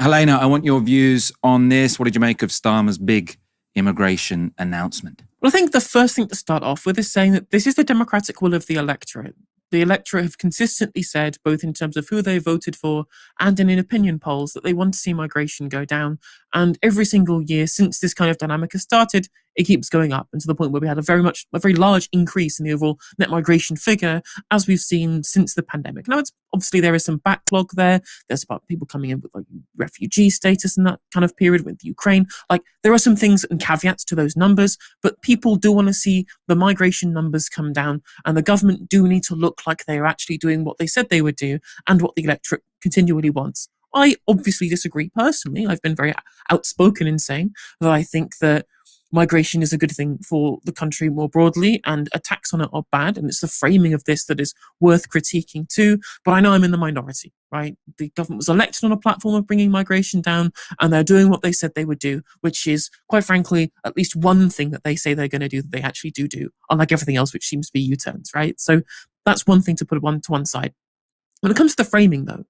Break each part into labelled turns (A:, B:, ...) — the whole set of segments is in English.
A: Helena, I want your views on this. What did you make of Starmer's big immigration announcement?
B: Well, I think the first thing to start off with is saying that this is the democratic will of the electorate. The electorate have consistently said, both in terms of who they voted for and in opinion polls, that they want to see migration go down. And every single year since this kind of dynamic has started, it keeps going up, and to the point where we had a very large increase in the overall net migration figure, as we've seen since the pandemic. Now, it's obviously there is some backlog there. There's about people coming in with like refugee status in that kind of period with Ukraine. Like, there are some things and caveats to those numbers, but people do want to see the migration numbers come down, and the government do need to look like they are actually doing what they said they would do and what the electorate continually wants. I obviously disagree personally. I've been very outspoken in saying that I think that migration is a good thing for the country more broadly, and attacks on it are bad, and it's the framing of this that is worth critiquing too. But I know I'm in the minority, right? The government was elected on a platform of bringing migration down, and they're doing what they said they would do, which is, quite frankly, at least one thing that they say they're going to do that they actually do, unlike everything else, which seems to be U-turns, right? So that's one thing to put to one side. When it comes to the framing, though,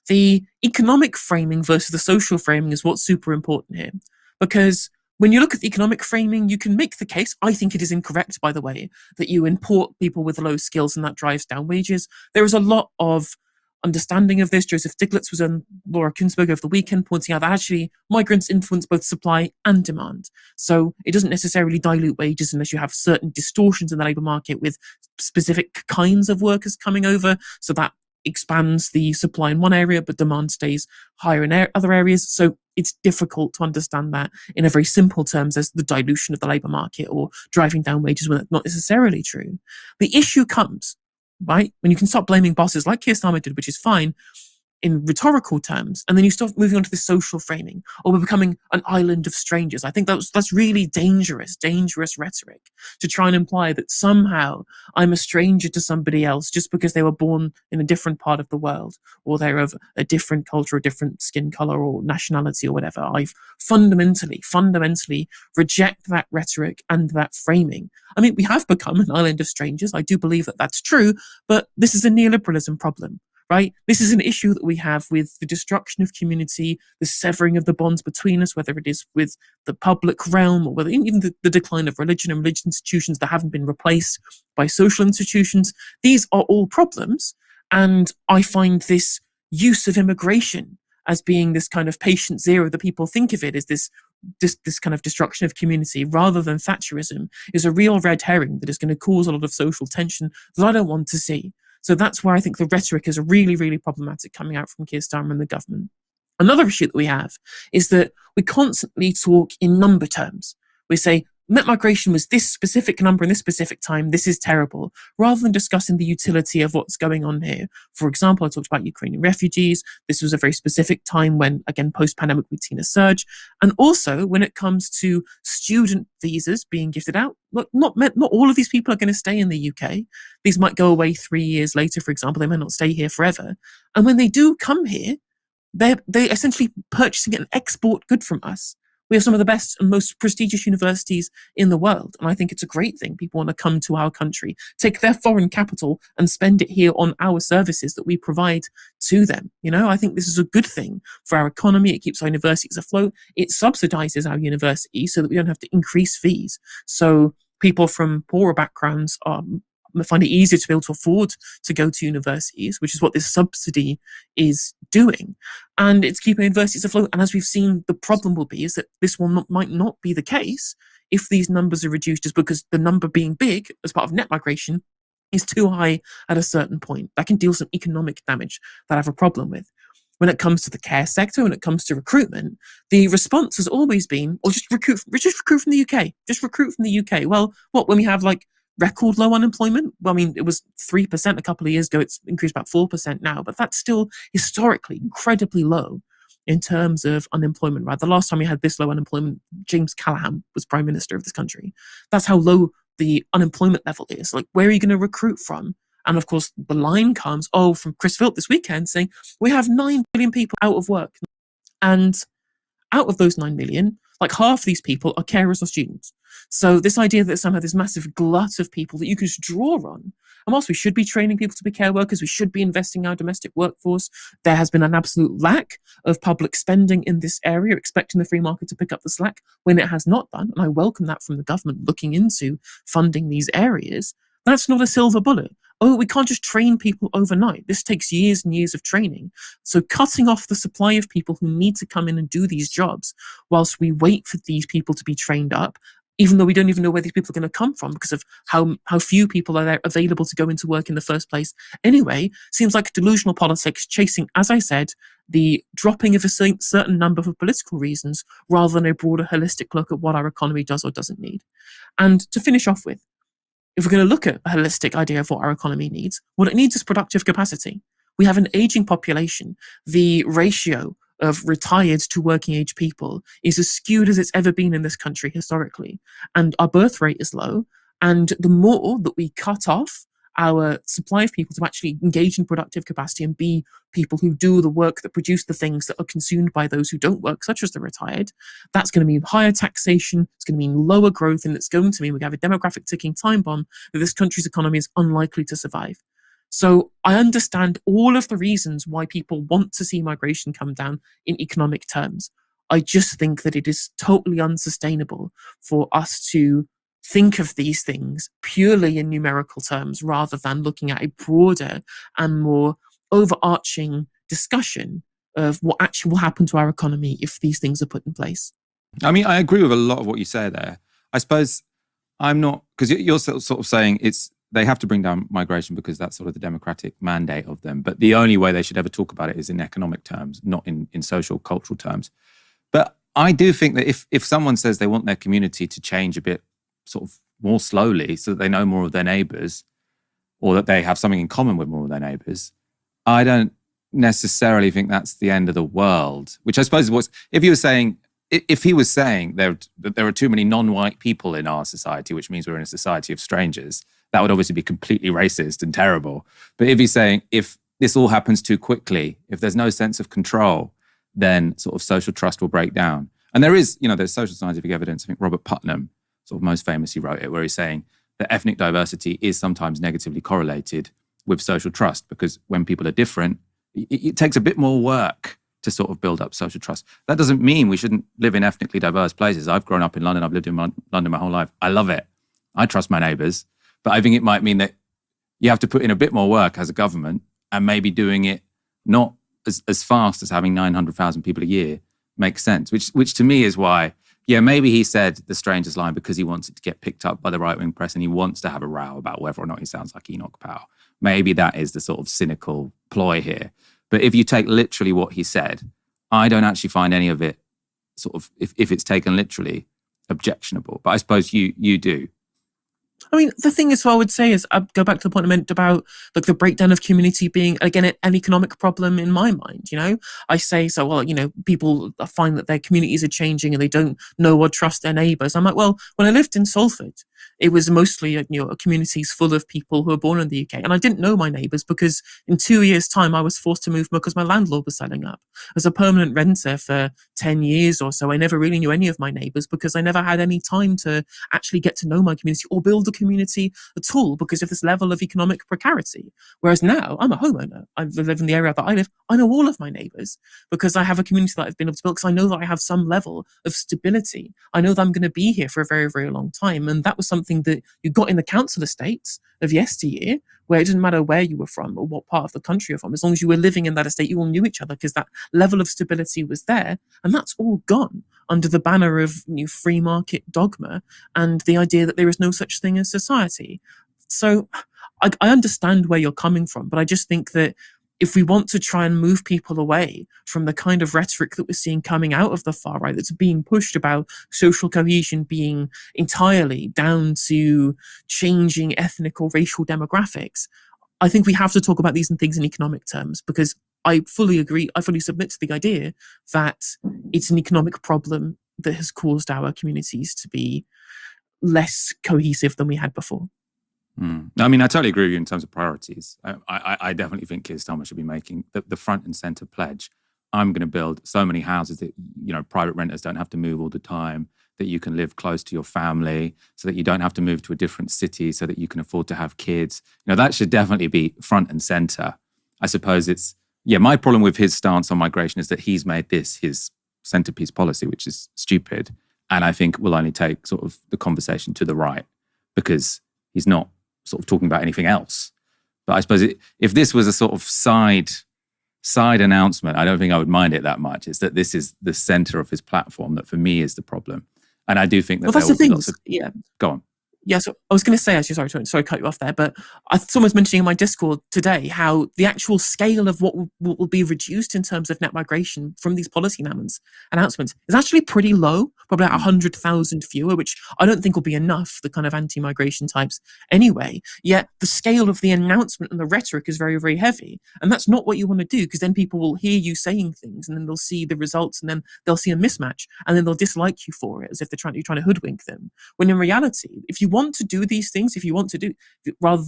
B: the economic framing versus the social framing is what's super important here, because when you look at the economic framing, you can make the case, I think it is incorrect, by the way, that you import people with low skills and that drives down wages. There is a lot of understanding of this. Joseph Stiglitz was on Laura Kunzberg over the weekend pointing out that actually migrants influence both supply and demand. So it doesn't necessarily dilute wages unless you have certain distortions in the labour market with specific kinds of workers coming over. So that expands the supply in one area, but demand stays higher in other areas. So it's difficult to understand that in a very simple terms as the dilution of the labour market or driving down wages when it's not necessarily true. The issue comes, right, when you can stop blaming bosses like Keir Starmer did, which is fine, in rhetorical terms, and then you start moving on to the social framing, or we're becoming an island of strangers. I think that's really dangerous rhetoric to try and imply that somehow I'm a stranger to somebody else just because they were born in a different part of the world, or they're of a different culture, a different skin color or nationality or whatever. I fundamentally reject that rhetoric and that framing. I mean, we have become an island of strangers. I do believe that that's true, but this is a neoliberalism problem. Right? This is an issue that we have with the destruction of community, the severing of the bonds between us, whether it is with the public realm or whether even the decline of religion and religious institutions that haven't been replaced by social institutions. These are all problems. And I find this use of immigration as being this kind of patient zero that people think of it as this kind of destruction of community rather than Thatcherism is a real red herring that is going to cause a lot of social tension that I don't want to see. So that's where I think the rhetoric is really, really problematic coming out from Keir Starmer and the government. Another issue that we have is that we constantly talk in number terms. We say, net migration was this specific number in this specific time, this is terrible, rather than discussing the utility of what's going on here. For example, I talked about Ukrainian refugees. This was a very specific time when, again, post-pandemic, we'd seen a surge. And also, when it comes to student visas being gifted out, look, not all of these people are going to stay in the UK. These might go away 3 years later, for example. They may not stay here forever. And when they do come here, they're essentially purchasing an export good from us. We have some of the best and most prestigious universities in the world, and I think it's a great thing. People want to come to our country, take their foreign capital and spend it here on our services that we provide to them. You know, I think this is a good thing for our economy. It keeps our universities afloat. It subsidizes our universities so that we don't have to increase fees. So people from poorer backgrounds find it easier to be able to afford to go to universities, which is what this subsidy is doing. And it's keeping universities afloat. And as we've seen, the problem will be is that this might not be the case if these numbers are reduced just because the number being big as part of net migration is too high at a certain point. That can deal some economic damage that I have a problem with. When it comes to the care sector, when it comes to recruitment, the response has always been, well, just recruit from the UK. Just recruit from the UK. Well, when we have like record low unemployment? Well, I mean, it was 3% a couple of years ago. It's increased about 4% now, but that's still historically incredibly low in terms of unemployment, right? The last time we had this low unemployment, James Callaghan was Prime Minister of this country. That's how low the unemployment level is. Like, where are you going to recruit from? And of course, the line comes, from Chris Philp this weekend saying, we have 9 million people out of work. And out of those 9 million, Like half these people are carers or students. So this idea that somehow this massive glut of people that you can just draw on, and whilst we should be training people to be care workers, we should be investing in our domestic workforce, there has been an absolute lack of public spending in this area, expecting the free market to pick up the slack when it has not done. And I welcome that from the government looking into funding these areas. That's not a silver bullet. Oh, we can't just train people overnight. This takes years and years of training. So cutting off the supply of people who need to come in and do these jobs whilst we wait for these people to be trained up, even though we don't even know where these people are going to come from because of how few people are there available to go into work in the first place. Anyway, seems like delusional politics chasing, as I said, the dropping of a certain number for political reasons rather than a broader holistic look at what our economy does or doesn't need. And to finish off with, if we're going to look at a holistic idea of what our economy needs, what it needs is productive capacity. We have an aging population. The ratio of retired to working age people is as skewed as it's ever been in this country historically. And our birth rate is low. And the more that we cut off our supply of people to actually engage in productive capacity and be people who do the work that produce the things that are consumed by those who don't work, such as the retired, that's going to mean higher taxation, it's going to mean lower growth, and it's going to mean we have a demographic ticking time bomb that this country's economy is unlikely to survive. So I understand all of the reasons why people want to see migration come down in economic terms. I just think that it is totally unsustainable for us to think of these things purely in numerical terms rather than looking at a broader and more overarching discussion of what actually will happen to our economy if these things are put in place.
A: I mean, I agree with a lot of what you say there. I suppose I'm not, because you're sort of saying they have to bring down migration because that's sort of the democratic mandate of them. But the only way they should ever talk about it is in economic terms, not in social, cultural terms. But I do think that if someone says they want their community to change a bit sort of more slowly so that they know more of their neighbours or that they have something in common with more of their neighbours, I don't necessarily think that's the end of the world, which I suppose was, if he was saying that there are too many non-white people in our society, which means we're in a society of strangers, that would obviously be completely racist and terrible. But if he's saying if this all happens too quickly, if there's no sense of control, then sort of social trust will break down. And there's social scientific evidence. I think Robert Putnam, sort of most famously, wrote it, where he's saying that ethnic diversity is sometimes negatively correlated with social trust, because when people are different, it takes a bit more work to sort of build up social trust. That doesn't mean we shouldn't live in ethnically diverse places. I've grown up in London. I've lived in London my whole life. I love it. I trust my neighbours. But I think it might mean that you have to put in a bit more work as a government, and maybe doing it not as fast as having 900,000 people a year makes sense, which to me is why, yeah, maybe he said the strangers line because he wants it to get picked up by the right-wing press and he wants to have a row about whether or not he sounds like Enoch Powell. Maybe that is the sort of cynical ploy here. But if you take literally what he said, I don't actually find any of it sort of, if it's taken literally, objectionable. But I suppose you do.
B: I mean, the thing is, what I would say is, I go back to the point I meant about like the breakdown of community being, again, an economic problem in my mind. I say, so, well, people find that their communities are changing and they don't know or trust their neighbours. I'm like, well, when I lived in Salford, it was mostly a communities full of people who were born in the UK, and I didn't know my neighbours because in 2 years' time I was forced to move because my landlord was selling up. As a permanent renter for 10 years or so, I never really knew any of my neighbours because I never had any time to actually get to know my community or build a community at all because of this level of economic precarity. Whereas now I'm a homeowner. I live in the area that I live. I know all of my neighbours because I have a community that I've been able to build, because I know that I have some level of stability. I know that I'm going to be here for a very, very long time. And that was something that you got in the council estates of yesteryear, where it didn't matter where you were from or what part of the country you're from. As long as you were living in that estate, you all knew each other because that level of stability was there. And that's all gone under the banner of free market dogma and the idea that there is no such thing as society. So I understand where you're coming from, but I just think that if we want to try and move people away from the kind of rhetoric that we're seeing coming out of the far right that's being pushed about social cohesion being entirely down to changing ethnic or racial demographics, I think we have to talk about these things in economic terms, because I fully agree, I fully submit to the idea that it's an economic problem that has caused our communities to be less cohesive than we had before.
A: I mean, I totally agree with you in terms of priorities. I definitely think Keir Starmer should be making the front and centre pledge I'm going to build so many houses that, you know, private renters don't have to move all the time, that you can live close to your family, so that you don't have to move to a different city, so that you can afford to have kids. You know, that should definitely be front and center. I suppose it's, my problem with his stance on migration is that he's made this his centerpiece policy, which is stupid. And I think will only take sort of the conversation to the right, because he's not sort of talking about anything else. But I suppose if this was a sort of side announcement, I don't think I would mind it that much. It's that this is the center of his platform that for me is the problem. And I do think that
B: that's the thing.
A: Go on.
B: Yeah, so I was going to say, actually, sorry to cut you off there, but someone was mentioning in my Discord today how the actual scale of what will be reduced in terms of net migration from these policy announcements is actually pretty low, probably about 100,000 fewer, which I don't think will be enough, the kind of anti-migration types anyway. Yet the scale of the announcement and the rhetoric is very, very heavy. And that's not what you want to do, because then people will hear you saying things and then they'll see the results and then they'll see a mismatch and then they'll dislike you for it, as if you're trying to hoodwink them. When in reality, if you want to do these things, whilst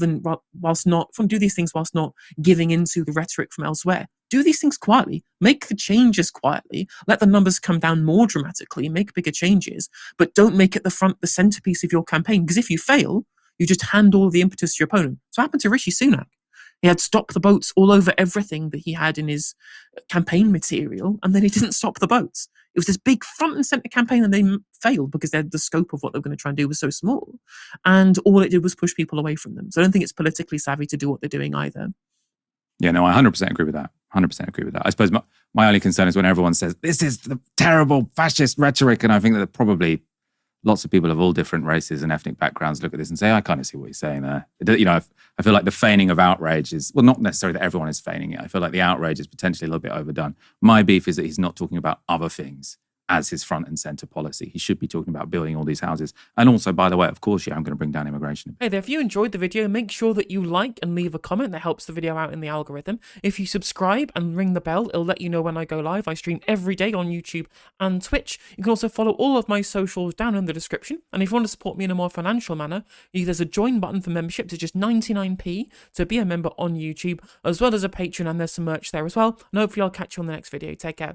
B: not giving into the rhetoric from elsewhere, do these things quietly, make the changes quietly, let the numbers come down more dramatically, make bigger changes, but don't make it the centerpiece of your campaign. Because if you fail, you just hand all the impetus to your opponent. So it happened to Rishi Sunak. He had stop the boats all over everything that he had in his campaign material, and then he didn't stop the boats. It was this big front and center campaign, and they failed because the scope of what they were going to try and do was so small. And all it did was push people away from them. So I don't think it's politically savvy to do what they're doing either.
A: Yeah, no, I 100% agree with that. 100% agree with that. I suppose my only concern is when everyone says, this is the terrible fascist rhetoric, and I think that probably lots of people of all different races and ethnic backgrounds look at this and say, I kind of see what you're saying there. You know, I feel like the feigning of outrage is, well, not necessarily that everyone is feigning it. I feel like the outrage is potentially a little bit overdone. My beef is that he's not talking about other things as his front and center policy. He should be talking about building all these houses. And also, by the way, of course, I'm going to bring down immigration.
B: Hey there, if you enjoyed the video, make sure that you like and leave a comment. That helps the video out in the algorithm. If you subscribe and ring the bell, it'll let you know when I go live. I stream every day on YouTube and Twitch. You can also follow all of my socials down in the description. And if you want to support me in a more financial manner, there's a join button for membership. It's just 99p to be a member on YouTube, as well as a Patreon, and there's some merch there as well. And hopefully I'll catch you on the next video. Take care.